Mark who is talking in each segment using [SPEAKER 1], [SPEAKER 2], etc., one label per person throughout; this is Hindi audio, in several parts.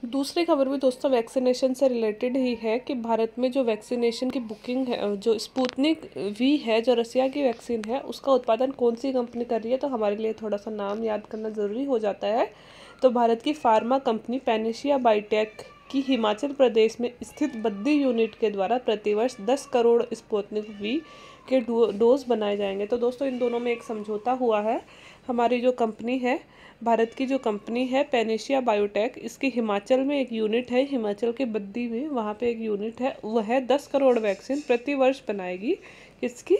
[SPEAKER 1] दूसरी खबर भी दोस्तों वैक्सीनेशन से रिलेटेड ही है कि भारत में जो वैक्सीनेशन की बुकिंग है, जो स्पुतनिक वी है, जो रसिया की वैक्सीन है, उसका उत्पादन कौन सी कंपनी कर रही है, तो हमारे लिए थोड़ा सा नाम याद करना ज़रूरी हो जाता है। तो भारत की फार्मा कंपनी पैनेशिया बायोटेक की हिमाचल प्रदेश में स्थित बद्दी यूनिट के द्वारा प्रतिवर्ष 10 करोड़ स्पुतनिक वी के डोज बनाए जाएंगे। तो दोस्तों इन दोनों में एक समझौता हुआ है। हमारी जो कंपनी है, भारत की जो कंपनी है पैनेशिया बायोटेक, इसकी हिमाचल में एक यूनिट है, हिमाचल के बद्दी में, वहाँ पे एक यूनिट है, वह 10 करोड़ वैक्सीन प्रति वर्ष बनाएगी। किसकी?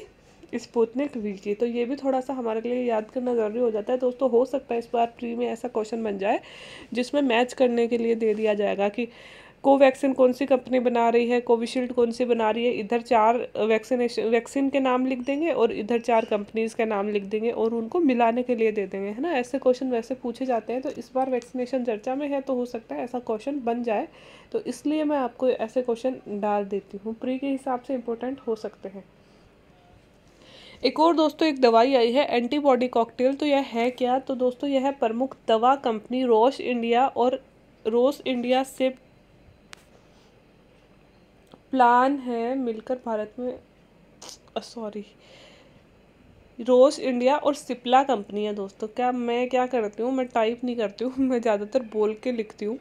[SPEAKER 1] स्पुतनिक वी की। तो ये भी थोड़ा सा हमारे लिए याद करना ज़रूरी हो जाता है दोस्तों। हो सकता है इस बार प्री में ऐसा क्वेश्चन बन जाए जिसमें मैच करने के लिए दे दिया जाएगा कि कोवैक्सीन कौन सी कंपनी बना रही है, कोविशील्ड कौन सी बना रही है। इधर 4 वैक्सीन के नाम लिख देंगे और इधर 4 कंपनीज का नाम लिख देंगे और उनको मिलाने के लिए दे देंगे, है ना। ऐसे क्वेश्चन वैसे पूछे जाते हैं। तो इस बार वैक्सीनेशन चर्चा में है तो हो सकता है ऐसा क्वेश्चन बन जाए, तो इसलिए मैं आपको ऐसे क्वेश्चन डाल देती हूँ। प्री के हिसाब से इंपॉर्टेंट हो सकते हैं। एक और दोस्तों एक दवाई आई है एंटीबॉडी कॉकटेल। तो यह है क्या? तो दोस्तों यह प्रमुख दवा कंपनी रोश इंडिया और रोस इंडिया से प्लान है मिलकर भारत में, सॉरी, रोस इंडिया और सिप्ला कंपनी है दोस्तों। क्या करती हूँ, मैं टाइप नहीं करती हूँ, मैं ज़्यादातर बोल के लिखती हूँ,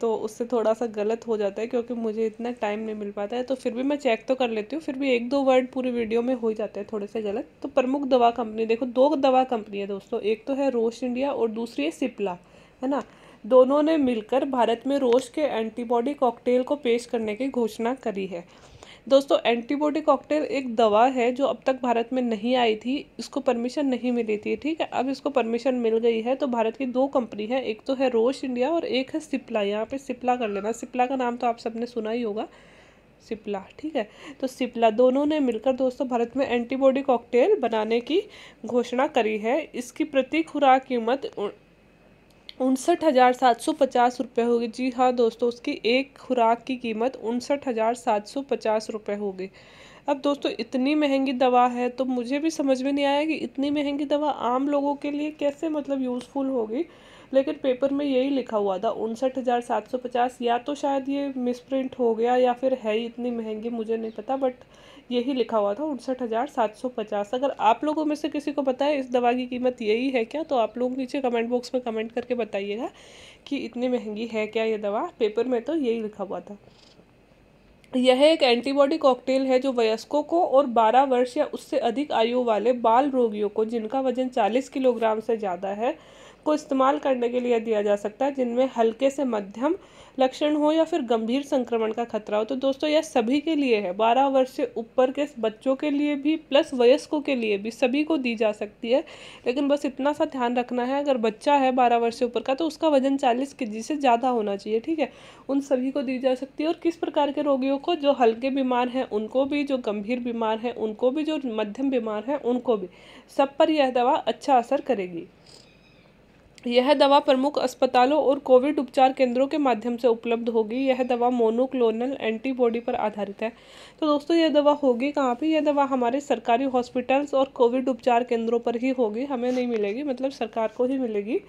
[SPEAKER 1] तो उससे थोड़ा सा गलत हो जाता है क्योंकि मुझे इतना टाइम नहीं मिल पाता है। तो फिर भी मैं चेक तो कर लेती हूँ, फिर भी 1-2 वर्ड पूरी वीडियो में हो ही जाते हैं थोड़े से गलत। तो प्रमुख दवा कंपनी, देखो 2 दवा कंपनी है दोस्तों, एक तो है रोश इंडिया और दूसरी है सिप्ला, है ना। दोनों ने मिलकर भारत में रोश के एंटीबॉडी कॉकटेल को पेश करने की घोषणा करी है। दोस्तों एंटीबॉडी कॉकटेल एक दवा है जो अब तक भारत में नहीं आई थी, इसको परमिशन नहीं मिली थी, ठीक है। अब इसको परमिशन मिल गई है। तो भारत की 2 कंपनी है, एक तो है रोश इंडिया और एक है सिप्ला। यहाँ पे सिप्ला कर लेना, सिप्ला का नाम तो आप सबने सुना ही होगा, सिप्ला, ठीक है। तो सिप्ला दोनों ने मिलकर दोस्तों भारत में एंटीबॉडी कॉकटेल बनाने की घोषणा करी है। इसकी प्रति खुराक कीमत 59,750 रुपये होगी। जी हाँ दोस्तों, उसकी एक खुराक की कीमत 59,750 रुपये होगी। अब दोस्तों इतनी महंगी दवा है तो मुझे भी समझ में नहीं आया कि इतनी महंगी दवा आम लोगों के लिए कैसे मतलब यूज़फुल होगी, लेकिन पेपर में यही लिखा हुआ था 59,750। या तो शायद ये मिसप्रिंट हो गया या फिर है ही इतनी महंगी, मुझे नहीं पता, बट यही लिखा हुआ था 59,750। अगर आप लोगों में से किसी को पता है इस दवा की कीमत यही है क्या, तो आप लोग नीचे कमेंट बॉक्स में कमेंट करके बताइएगा कि इतनी महंगी है क्या ये दवा। पेपर में तो यही लिखा हुआ था। यह एक एंटीबॉडी कॉकटेल है जो वयस्कों को और 12 वर्ष या उससे अधिक आयु वाले बाल रोगियों को जिनका वजन 40 किलोग्राम से ज़्यादा है को इस्तेमाल करने के लिए दिया जा सकता है, जिनमें हल्के से मध्यम लक्षण हो या फिर गंभीर संक्रमण का खतरा हो। तो दोस्तों यह सभी के लिए है, 12 वर्ष से ऊपर के बच्चों के लिए भी प्लस वयस्कों के लिए भी, सभी को दी जा सकती है। लेकिन बस इतना सा ध्यान रखना है, अगर बच्चा है 12 वर्ष से ऊपर का तो उसका वजन 40 केजी से ज़्यादा होना चाहिए, ठीक है। उन सभी को दी जा सकती है। और किस प्रकार के रोगियों को? जो हल्के बीमार हैं उनको भी, जो गंभीर बीमार हैं उनको भी, जो मध्यम बीमार हैं उनको भी, सब पर यह दवा अच्छा असर करेगी। यह दवा प्रमुख अस्पतालों और कोविड उपचार केंद्रों के माध्यम से उपलब्ध होगी। यह दवा मोनोक्लोनल एंटीबॉडी पर आधारित है। तो दोस्तों यह दवा होगी कहाँ पे? यह दवा हमारे सरकारी हॉस्पिटल्स और कोविड उपचार केंद्रों पर ही होगी, हमें नहीं मिलेगी, मतलब सरकार को ही मिलेगी।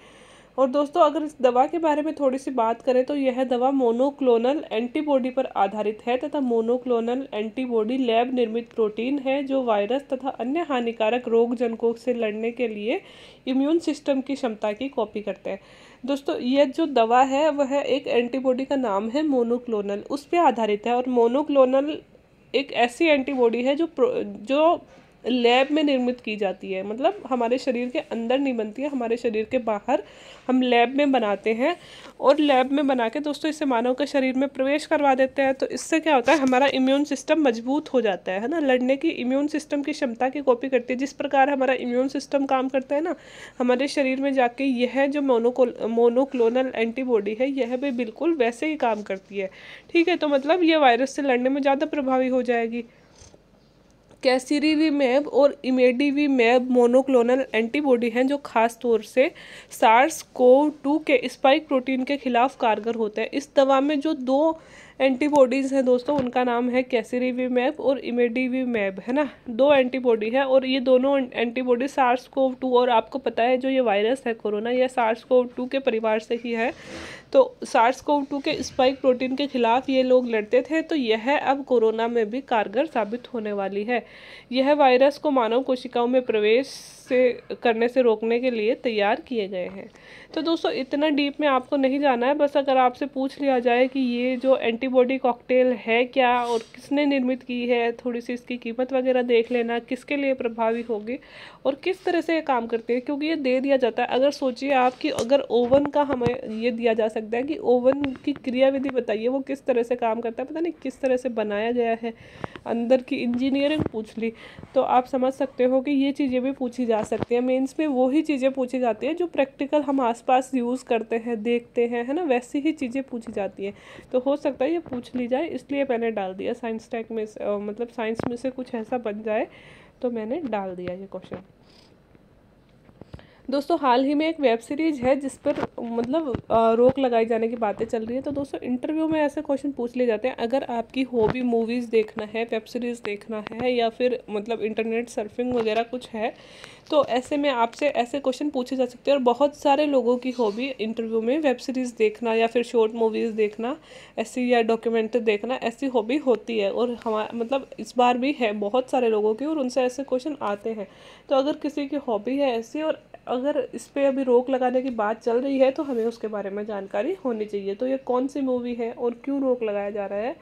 [SPEAKER 1] और दोस्तों अगर इस दवा के बारे में थोड़ी सी बात करें तो यह दवा मोनोक्लोनल एंटीबॉडी पर आधारित है तथा मोनोक्लोनल एंटीबॉडी लैब निर्मित प्रोटीन है जो वायरस तथा अन्य हानिकारक रोगजनकों से लड़ने के लिए इम्यून सिस्टम की क्षमता की कॉपी करते हैं। दोस्तों यह जो दवा है वह एक एंटीबॉडी का नाम है मोनोक्लोनल, उस पर आधारित है। और मोनोक्लोनल एक ऐसी एंटीबॉडी है जो लैब में निर्मित की जाती है, मतलब हमारे शरीर के अंदर नहीं बनती है, हमारे शरीर के बाहर हम लैब में बनाते हैं। और लैब में बना के दोस्तों इसे मानव के शरीर में प्रवेश करवा देते हैं। तो इससे क्या होता है, हमारा इम्यून सिस्टम मजबूत हो जाता है ना, लड़ने की इम्यून सिस्टम की क्षमता की कॉपी करती है। जिस प्रकार हमारा इम्यून सिस्टम काम करता है ना, हमारे शरीर में जाके यह जो मोनोक्लोनल एंटीबॉडी है यह भी बिल्कुल वैसे ही काम करती है, ठीक है। तो मतलब ये वायरस से लड़ने में ज़्यादा प्रभावी हो जाएगी। कैसिरीवीमैब और इमेडिवीमैब मोनोक्लोनल एंटीबॉडी हैं जो खास तौर से सार्स कोव 2 के स्पाइक प्रोटीन के खिलाफ कारगर होते हैं। इस दवा में जो 2 एंटीबॉडीज़ हैं दोस्तों, उनका नाम है कैसिरिवीमैब और इमेडिवीमैब, है ना। 2 एंटीबॉडी है और ये दोनों एंटीबॉडी SARS-CoV-2, और आपको पता है जो ये वायरस है कोरोना, यह SARS-CoV-2 के परिवार से ही है। तो SARS-CoV-2 के स्पाइक प्रोटीन के खिलाफ ये लोग लड़ते थे, तो यह अब कोरोना में भी कारगर साबित होने वाली है। यह वायरस को मानव कोशिकाओं में प्रवेश करने से रोकने के लिए तैयार किए गए हैं। तो दोस्तों इतना डीप में आपको नहीं जाना है, बस अगर आपसे पूछ लिया जाए कि ये जो एंटीबॉडी कॉकटेल है क्या और किसने निर्मित की है, थोड़ी सी इसकी कीमत वगैरह देख लेना, किसके लिए प्रभावी होगी और किस तरह से ये काम करती है, क्योंकि ये दे दिया जाता है। अगर सोचिए आप कि अगर ओवन का हमें ये दिया जा सकता है कि ओवन की क्रियाविधि बताइए वो किस तरह से काम करता है, पता नहीं किस तरह से बनाया गया है, अंदर की इंजीनियरिंग पूछ ली, तो आप समझ सकते हो कि ये चीज़ें भी पूछी जा सकती हैं। मेंस में वही चीज़ें पूछी जाती हैं जो प्रैक्टिकल हम आसपास यूज़ करते हैं, देखते हैं, है ना, वैसी ही चीज़ें पूछी जाती हैं। तो हो सकता है ये पूछ ली जाए, इसलिए मैंने डाल दिया साइंस टेक में मतलब साइंस में से कुछ ऐसा बन जाए, तो मैंने डाल दिया ये क्वेश्चन। दोस्तों हाल ही में एक वेब सीरीज है जिस पर मतलब रोक लगाई जाने की बातें चल रही है। तो दोस्तों इंटरव्यू में ऐसे क्वेश्चन पूछ लिए जाते हैं, अगर आपकी हॉबी मूवीज़ देखना है, वेब सीरीज़ देखना है, या फिर मतलब इंटरनेट सर्फिंग वगैरह कुछ है, तो ऐसे में आपसे ऐसे क्वेश्चन पूछे जा सकते हैं। और बहुत सारे लोगों की हॉबी इंटरव्यू में वेब सीरीज़ देखना या फिर शॉर्ट मूवीज़ देखना ऐसी, या डॉक्यूमेंट्री देखना, ऐसी हॉबी होती है। और हमारा मतलब इस बार भी है बहुत सारे लोगों की, और उनसे ऐसे क्वेश्चन आते हैं। तो अगर किसी की हॉबी है ऐसी और अगर इस पे अभी रोक लगाने की बात चल रही है, तो हमें उसके बारे में जानकारी होनी चाहिए। तो ये कौन सी मूवी है और क्यों रोक लगाया जा रहा है?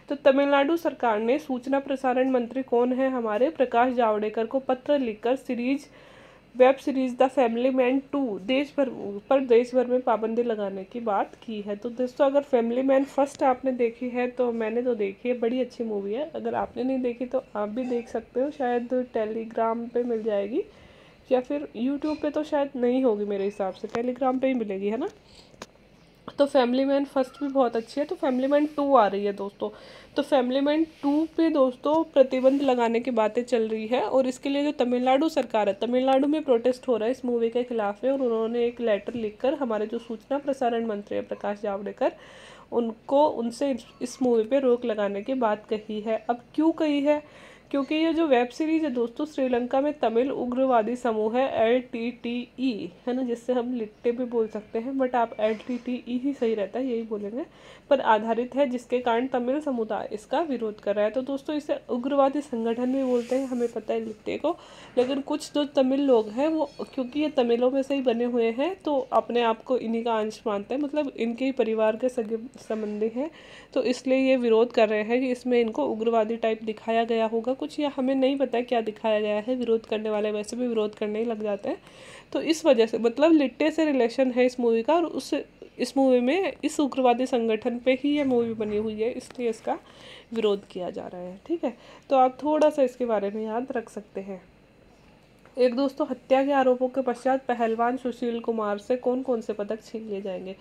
[SPEAKER 1] तो तमिलनाडु सरकार ने सूचना प्रसारण मंत्री कौन है हमारे, प्रकाश जावड़ेकर को पत्र लिखकर web series the family man 2 देश भर में पाबंदी लगाने की बात की है। तो दोस्तों अगर फैमिली मैन फर्स्ट आपने देखी है, तो मैंने तो देखी है, बड़ी अच्छी मूवी है। अगर आपने नहीं देखी तो आप भी देख सकते हो, शायद टेलीग्राम पे मिल जाएगी, या फिर यूट्यूब पे तो शायद नहीं होगी, मेरे हिसाब से टेलीग्राम पे ही मिलेगी, है ना। तो फैमिली मैन फर्स्ट भी बहुत अच्छी है, तो फैमिली मैन 2 आ रही है दोस्तों। तो फैमिली मैन 2 पे दोस्तों प्रतिबंध लगाने की बातें चल रही है, और इसके लिए जो तमिलनाडु सरकार है, तमिलनाडु में प्रोटेस्ट हो रहा है इस मूवी के खिलाफ है, और उन्होंने एक लेटर लिखकर हमारे जो सूचना प्रसारण मंत्री है प्रकाश जावड़ेकर, उनसे इस मूवी पे रोक लगाने की बात कही है। अब क्यों कही है? क्योंकि ये जो वेब सीरीज है दोस्तों, श्रीलंका में तमिल उग्रवादी समूह है LTTE, है ना, जिससे हम लिट्टे भी बोल सकते हैं, बट आप LTTE ही सही रहता है, यही बोलेंगे, पर आधारित है, जिसके कारण तमिल समुदाय इसका विरोध कर रहा है। तो दोस्तों इसे उग्रवादी संगठन भी बोलते हैं, हमें पता है लिट्टे को, लेकिन कुछ जो तमिल लोग हैं वो, क्योंकि ये तमिलों में से ही बने हुए हैं, तो अपने आप को इन्हीं का अंश मानते हैं, मतलब इनके ही परिवार के सगे संबंधी हैं, तो इसलिए ये विरोध कर रहे हैं कि इसमें इनको उग्रवादी टाइप दिखाया गया होगा कुछ, या हमें नहीं पता क्या दिखाया गया है। विरोध करने वाले वैसे भी विरोध करने ही लग जाते हैं, तो इस वजह से मतलब लिट्टे से रिलेशन है इस मूवी का, और इस मूवी में इस उग्रवादी संगठन पे ही ये मूवी बनी हुई है, इसलिए इसका विरोध किया जा रहा है। ठीक है, तो आप थोड़ा सा इसके बारे में याद रख सकते हैं। एक दोस्तों हत्या के आरोपों के पश्चात पहलवान सुशील कुमार से कौन कौन से पदक छीन लिए जाएंगे?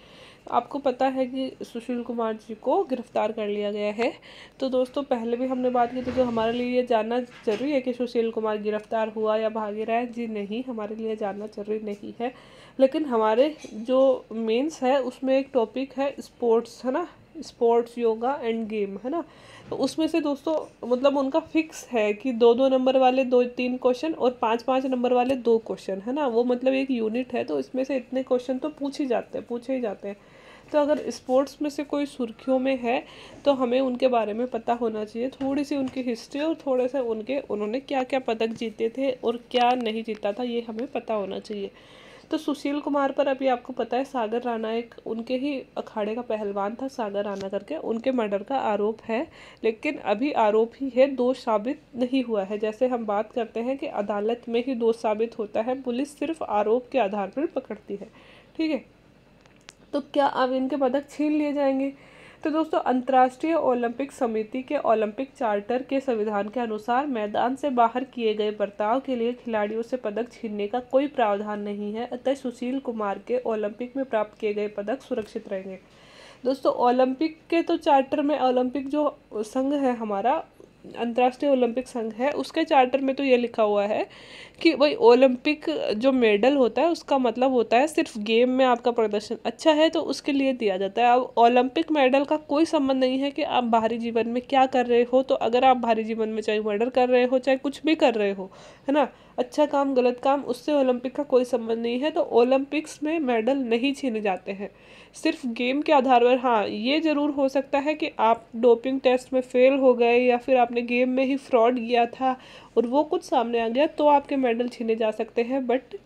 [SPEAKER 1] आपको पता है कि सुशील कुमार जी को गिरफ्तार कर लिया गया है। तो दोस्तों पहले भी हमने बात की थी, तो हमारे लिए ये जानना जरूरी है कि सुशील कुमार गिरफ्तार हुआ या भागे रहा है? जी नहीं, हमारे लिए जानना जरूरी नहीं है, लेकिन हमारे जो मेंस है उसमें एक टॉपिक है स्पोर्ट्स, है ना, स्पोर्ट्स, योगा एंड गेम, है ना। तो उसमें से दोस्तों मतलब उनका फिक्स है कि 2-2 नंबर वाले 2-3 क्वेश्चन और 5-5 नंबर वाले 2 क्वेश्चन, है ना। वो मतलब एक यूनिट है, तो इसमें से इतने क्वेश्चन तो पूछे ही जाते हैं। तो अगर स्पोर्ट्स में से कोई सुर्खियों में है, तो हमें उनके बारे में पता होना चाहिए, थोड़ी सी उनकी हिस्ट्री और थोड़े से उन्होंने क्या क्या पदक जीते थे और क्या नहीं जीता था, ये हमें पता होना चाहिए। तो सुशील कुमार पर अभी आपको पता है सागर राणा, एक उनके ही अखाड़े का पहलवान था सागर राणा करके, उनके मर्डर का आरोप है, लेकिन अभी आरोप ही है, दोष साबित नहीं हुआ है। जैसे हम बात करते हैं कि अदालत में ही दोष साबित होता है, पुलिस सिर्फ आरोप के आधार पर पकड़ती है। ठीक है, तो क्या अब इनके पदक छीन लिए जाएंगे? तो दोस्तों अंतर्राष्ट्रीय ओलंपिक समिति के ओलंपिक चार्टर के संविधान के अनुसार मैदान से बाहर किए गए बर्ताव के लिए खिलाड़ियों से पदक छीनने का कोई प्रावधान नहीं है, अतः सुशील कुमार के ओलंपिक में प्राप्त किए गए पदक सुरक्षित रहेंगे। दोस्तों ओलंपिक के तो चार्टर में, ओलंपिक जो संघ है हमारा, अंतर्राष्ट्रीय ओलंपिक संघ है उसके चार्टर में तो ये लिखा हुआ है कि भाई ओलंपिक जो मेडल होता है उसका मतलब होता है सिर्फ गेम में आपका प्रदर्शन अच्छा है तो उसके लिए दिया जाता है। अब ओलंपिक मेडल का कोई संबंध नहीं है कि आप बाहरी जीवन में क्या कर रहे हो। तो अगर आप बाहरी जीवन में चाहे मर्डर कर रहे हो चाहे कुछ भी कर रहे हो, है ना, अच्छा काम गलत काम, उससे ओलंपिक का कोई संबंध नहीं है। तो ओलंपिक्स में मेडल नहीं छीने जाते हैं सिर्फ गेम के आधार पर। हाँ, ये ज़रूर हो सकता है कि आप डोपिंग टेस्ट में फेल हो गए या फिर आपने गेम में ही फ्रॉड किया था और वो कुछ सामने आ गया तो आपके मेडल छीने जा सकते हैं। बट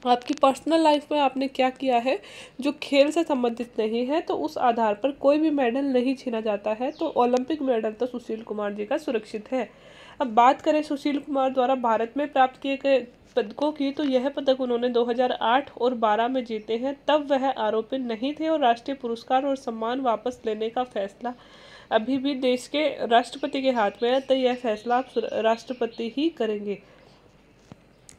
[SPEAKER 1] आपकी पर्सनल लाइफ में आपने क्या किया है जो खेल से संबंधित नहीं है तो उस आधार पर कोई भी मेडल नहीं छीना जाता है। तो ओलंपिक मेडल तो सुशील कुमार जी का सुरक्षित है। अब बात करें सुशील कुमार द्वारा भारत में प्राप्त किए गए पदकों की, तो यह पदक उन्होंने 2008 और 12 में जीते हैं। तब वह आरोपी नहीं थे और राष्ट्रीय पुरस्कार और सम्मान वापस लेने का फैसला अभी भी देश के राष्ट्रपति के हाथ में है। तो यह फैसला आप राष्ट्रपति ही करेंगे।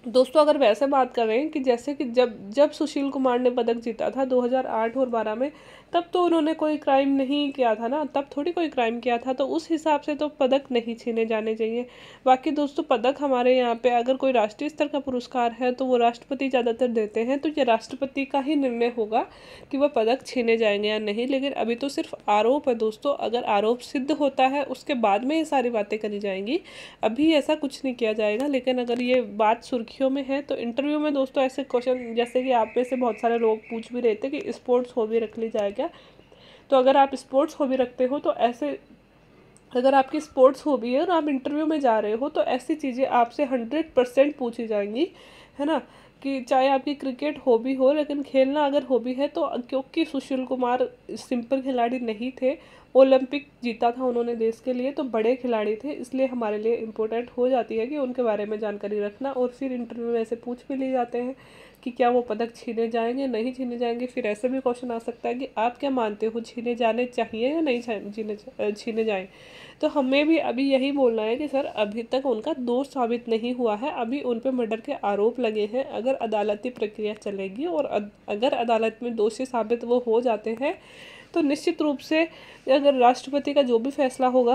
[SPEAKER 1] दोस्तों अगर वैसे बात कर रहे हैं कि जैसे कि जब जब सुशील कुमार ने पदक जीता था 2008 और 12 में, तब तो उन्होंने कोई क्राइम नहीं किया था ना, तब थोड़ी कोई क्राइम किया था, तो उस हिसाब से तो पदक नहीं छीने जाने चाहिए। बाकी दोस्तों पदक हमारे यहाँ पे अगर कोई राष्ट्रीय स्तर का पुरस्कार है तो वो राष्ट्रपति ज़्यादातर देते हैं, तो ये राष्ट्रपति का ही निर्णय होगा कि वह पदक छीने जाएंगे या नहीं। लेकिन अभी तो सिर्फ आरोप है दोस्तों, अगर आरोप सिद्ध होता है उसके बाद में ये सारी बातें करी जाएंगी, अभी ऐसा कुछ नहीं किया जाएगा। लेकिन अगर ये बात सुर्खियों में है तो इंटरव्यू में दोस्तों ऐसे क्वेश्चन, जैसे कि आप में से बहुत सारे लोग पूछ भी रहे थे कि स्पोर्ट्स हॉबी रख ली जाए क्या, तो अगर आप स्पोर्ट्स हॉबी रखते हो तो ऐसे, अगर आपकी स्पोर्ट्स हॉबी है और आप इंटरव्यू में जा रहे हो तो ऐसी चीज़ें आपसे 100% पूछी जाएंगी, है ना, कि चाहे आपकी क्रिकेट हॉबी हो लेकिन खेलना अगर हॉबी है तो, क्योंकि सुशील कुमार सिंपल खिलाड़ी नहीं थे, ओलंपिक जीता था उन्होंने देश के लिए, तो बड़े खिलाड़ी थे, इसलिए हमारे लिए इम्पोर्टेंट हो जाती है कि उनके बारे में जानकारी रखना। और फिर इंटरव्यू में ऐसे पूछ भी लिए जाते हैं कि क्या वो पदक छीने जाएंगे नहीं छीने जाएंगे। फिर ऐसे भी क्वेश्चन आ सकता है कि आप क्या मानते हो, छीने जाने चाहिए या नहीं छीने जाएं। तो हमें भी अभी यही बोलना है कि सर अभी तक उनका दोष साबित नहीं हुआ है, अभी उन पे मर्डर के आरोप लगे हैं। अगर अदालती प्रक्रिया चलेगी और अगर अदालत में दोषी साबित वो हो जाते हैं तो निश्चित रूप से अगर राष्ट्रपति का जो भी फैसला होगा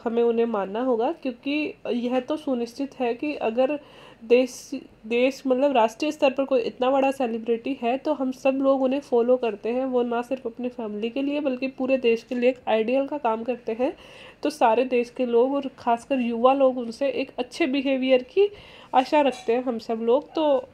[SPEAKER 1] हमें उन्हें मानना होगा, क्योंकि यह तो सुनिश्चित है कि अगर देश मतलब राष्ट्रीय स्तर पर कोई इतना बड़ा सेलिब्रिटी है तो हम सब लोग उन्हें फॉलो करते हैं। वो ना सिर्फ अपनी फैमिली के लिए बल्कि पूरे देश के लिए एक आइडियल का काम करते हैं। तो सारे देश के लोग और खासकर युवा लोग उनसे एक अच्छे बिहेवियर की आशा रखते हैं, हम सब लोग। तो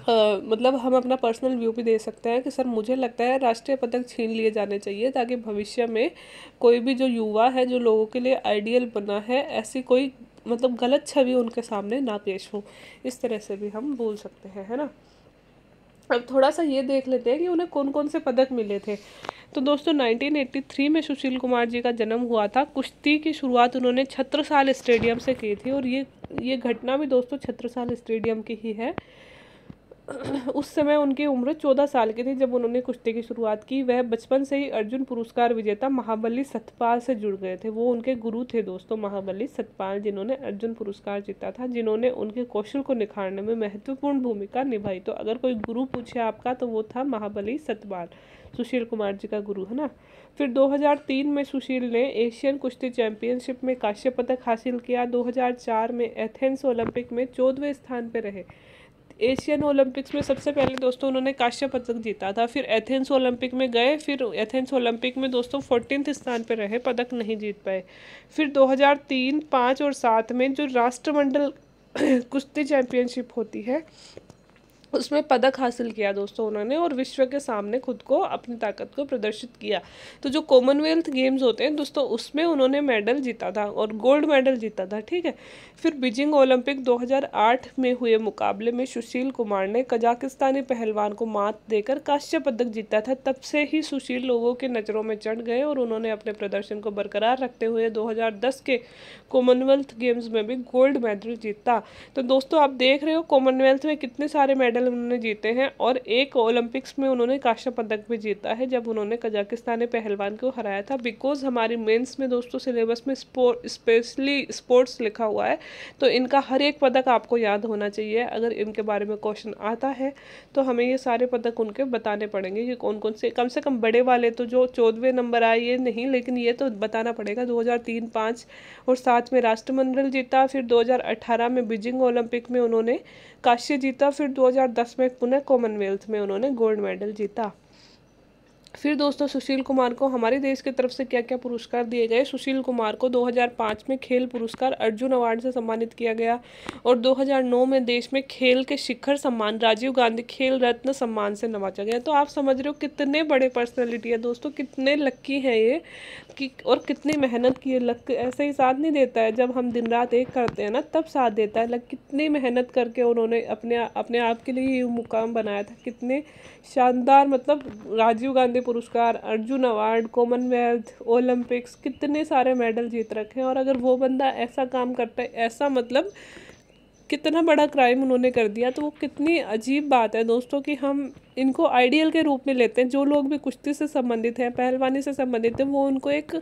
[SPEAKER 1] मतलब हम अपना पर्सनल व्यू भी दे सकते हैं कि सर मुझे लगता है राष्ट्रीय पदक छीन लिए जाने चाहिए, ताकि भविष्य में कोई भी जो युवा है जो लोगों के लिए आइडियल बना है, ऐसी कोई मतलब गलत छवि उनके सामने ना पेश हो। इस तरह से भी हम बोल सकते हैं, है ना। अब थोड़ा सा ये देख लेते हैं कि उन्हें कौन कौन से पदक मिले थे। तो दोस्तों 1983 में सुशील कुमार जी का जन्म हुआ था। कुश्ती की शुरुआत उन्होंने छत्रसाल स्टेडियम से की थी और ये घटना भी दोस्तों छत्रसाल स्टेडियम की ही है। उस समय उनकी उम्र 14 साल की थी जब उन्होंने कुश्ती की शुरुआत की। वह बचपन से ही अर्जुन पुरस्कार विजेता महाबली सतपाल से जुड़ गए थे। वो उनके गुरु थे दोस्तों, महाबली सतपाल, जिन्होंने अर्जुन पुरस्कार जीता था, जिन्होंने उनके कौशल को निखारने में महत्वपूर्ण भूमिका निभाई। तो अगर कोई गुरु पूछे आपका तो वो था महाबली सतपाल, सुशील कुमार जी का गुरु, है ना। फिर 2003 में सुशील ने एशियन कुश्ती चैंपियनशिप में कांस्य पदक हासिल किया। 2004 में एथेंस ओलंपिक में 14वें स्थान पर रहे। एशियन ओलंपिक्स में सबसे पहले दोस्तों उन्होंने कांस्य पदक जीता था। फिर एथेंस ओलंपिक में गए, फिर एथेंस ओलंपिक में दोस्तों 14वें स्थान पर रहे, पदक नहीं जीत पाए। फिर 2003, 5 और 7 में जो राष्ट्रमंडल कुश्ती चैंपियनशिप होती है उसमें पदक हासिल किया दोस्तों उन्होंने, और विश्व के सामने खुद को, अपनी ताकत को प्रदर्शित किया। तो जो कॉमनवेल्थ गेम्स होते हैं दोस्तों उसमें उन्होंने मेडल जीता था और गोल्ड मेडल जीता था, ठीक है। फिर बीजिंग ओलंपिक 2008 में हुए मुकाबले में सुशील कुमार ने कजाकिस्तानी पहलवान को मात देकर कांस्य पदक जीता था। तब से ही सुशील लोगों के नज़रों में चढ़ गए और उन्होंने अपने प्रदर्शन को बरकरार रखते हुए 2010 के कॉमनवेल्थ गेम्स में भी गोल्ड मेडल जीता। तो दोस्तों आप देख रहे हो कॉमनवेल्थ में कितने सारे मेडल मेडल उन्होंने जीते हैं और एक ओलंपिक्स में उन्होंने कांस्य पदक भी जीता है, जब उन्होंने कजाकिस्तानी पहलवान को हराया था। बिकॉज हमारी मेंस में दोस्तों सिलेबस में स्पेशली स्पोर्ट्स लिखा हुआ है, तो इनका हर एक पदक आपको याद होना चाहिए। अगर इनके बारे में क्वेश्चन आता है तो हमें ये सारे पदक उनके बताने पड़ेंगे कि कौन कौन से, कम से कम बड़े वाले तो जो 14वें नंबर आए ये नहीं, लेकिन ये तो बताना पड़ेगा। 2003, 5 और 7 में राष्ट्रमंडल जीता, फिर 2018 में बीजिंग ओलंपिक में उन्होंने कांस्य जीता, फिर 2010 में पुनः कॉमनवेल्थ में उन्होंने गोल्ड मेडल जीता। फिर दोस्तों सुशील कुमार को हमारे देश की तरफ से क्या क्या पुरस्कार दिए गए। सुशील कुमार को 2005 में खेल पुरस्कार अर्जुन अवार्ड से सम्मानित किया गया और 2009 में देश में खेल के शिखर सम्मान राजीव गांधी खेल रत्न सम्मान से नवाजा गया। तो आप समझ रहे हो कितने बड़े पर्सनैलिटी है दोस्तों, कितने लक्की हैं ये कि, और कितनी मेहनत की है। लक ऐसे ही साथ नहीं देता है, जब हम दिन रात एक करते हैं ना तब साथ देता है। लक कितनी मेहनत करके उन्होंने अपने आप के लिए ये मुकाम बनाया था। कितने शानदार, मतलब राजीव गांधी पुरस्कार, अर्जुन अवार्ड, कॉमनवेल्थ, ओलंपिक्स, कितने सारे मेडल जीत रखे हैं। और अगर वो बंदा ऐसा काम करता है, ऐसा मतलब कितना बड़ा क्राइम उन्होंने कर दिया, तो वो कितनी अजीब बात है दोस्तों कि हम इनको आइडियल के रूप में लेते हैं। जो लोग भी कुश्ती से संबंधित हैं, पहलवानी से संबंधित हैं, वो उनको एक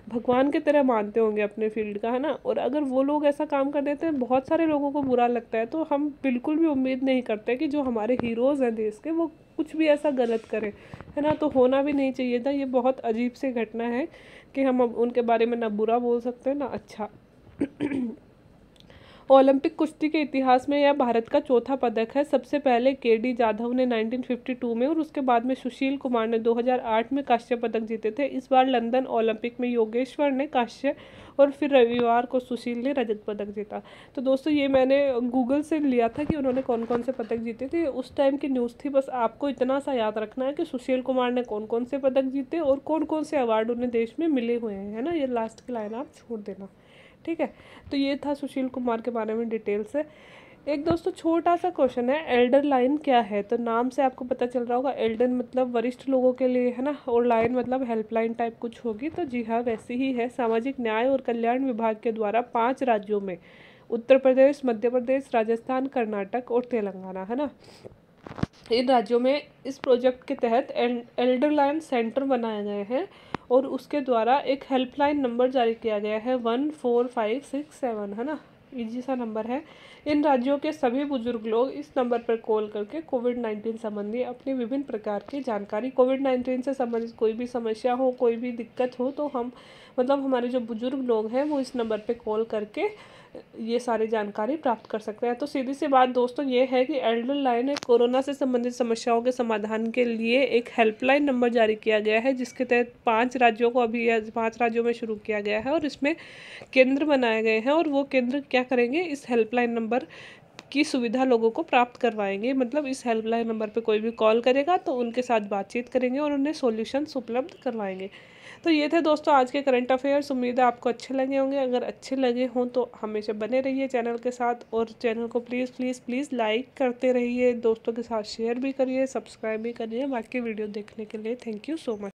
[SPEAKER 1] भगवान की तरह मानते होंगे अपने फील्ड का, है ना। और अगर वो लोग ऐसा काम कर देते हैं, बहुत सारे लोगों को बुरा लगता है। तो हम बिल्कुल भी उम्मीद नहीं करते कि जो हमारे हीरोज़ हैं देश के, वो कुछ भी ऐसा गलत करें, है ना। तो होना भी नहीं चाहिए था। ये बहुत अजीब सी घटना है कि हम अब उनके बारे में ना बुरा बोल सकते हैं ना अच्छा। ओलंपिक कुश्ती के इतिहास में यह भारत का चौथा पदक है। सबसे पहले केडी जाधव ने 1952 में और उसके बाद में सुशील कुमार ने 2008 में कांस्य पदक जीते थे। इस बार लंदन ओलंपिक में योगेश्वर ने कांस्य और फिर रविवार को सुशील ने रजत पदक जीता। तो दोस्तों ये मैंने गूगल से लिया था कि उन्होंने कौन कौन से पदक जीते थे। उस टाइम की न्यूज़ थी। बस आपको इतना सा याद रखना है कि सुशील कुमार ने कौन कौन से पदक जीते और कौन कौन से अवार्ड उन्हें देश में मिले हुए हैं, है ना। ये लास्ट की लाइन आप छोड़ देना, ठीक है। तो ये था सुशील कुमार के बारे में डिटेल से। एक दोस्तों छोटा सा क्वेश्चन है, एल्डर लाइन क्या है। तो नाम से आपको पता चल रहा होगा, एल्डर मतलब वरिष्ठ लोगों के लिए, है ना, और लाइन मतलब हेल्पलाइन टाइप कुछ होगी। तो जी हाँ, वैसी ही है। सामाजिक न्याय और कल्याण विभाग के द्वारा 5 राज्यों में, उत्तर प्रदेश, मध्य प्रदेश, राजस्थान, कर्नाटक और तेलंगाना, है ना, इन राज्यों में इस प्रोजेक्ट के तहत एल्डर लाइन सेंटर बनाए गए हैं और उसके द्वारा एक हेल्पलाइन नंबर जारी किया गया है 14567, है ना, इजी सा नंबर है। इन राज्यों के सभी बुजुर्ग लोग इस नंबर पर कॉल करके कोविड-19 संबंधी अपनी विभिन्न प्रकार की जानकारी, कोविड-19 से संबंधित कोई भी समस्या हो, कोई भी दिक्कत हो, तो हम मतलब हमारे जो बुजुर्ग लोग हैं वो इस नंबर पे कॉल करके ये सारी जानकारी प्राप्त कर सकते हैं। तो सीधी सी बात दोस्तों ये है कि एल्डर लाइन एक कोरोना से संबंधित समस्याओं के समाधान के लिए एक हेल्पलाइन नंबर जारी किया गया है, जिसके तहत 5 राज्यों को अभी 5 राज्यों में शुरू किया गया है और इसमें केंद्र बनाए गए हैं। और वो केंद्र क्या करेंगे, इस हेल्पलाइन नंबर की सुविधा लोगों को प्राप्त करवाएंगे। मतलब इस हेल्पलाइन नंबर पे कोई भी कॉल करेगा तो उनके साथ बातचीत करेंगे और उन्हें सॉल्यूशंस उपलब्ध करवाएंगे। तो ये थे दोस्तों आज के करंट अफेयर्स। उम्मीद है आपको अच्छे लगे होंगे। अगर अच्छे लगे हों तो हमेशा बने रहिए चैनल के साथ और चैनल को प्लीज़ प्लीज़ प्लीज़ लाइक करते रहिए, दोस्तों के साथ शेयर भी करिए, सब्सक्राइब भी करिए। बाकी वीडियो देखने के लिए थैंक यू सो मच।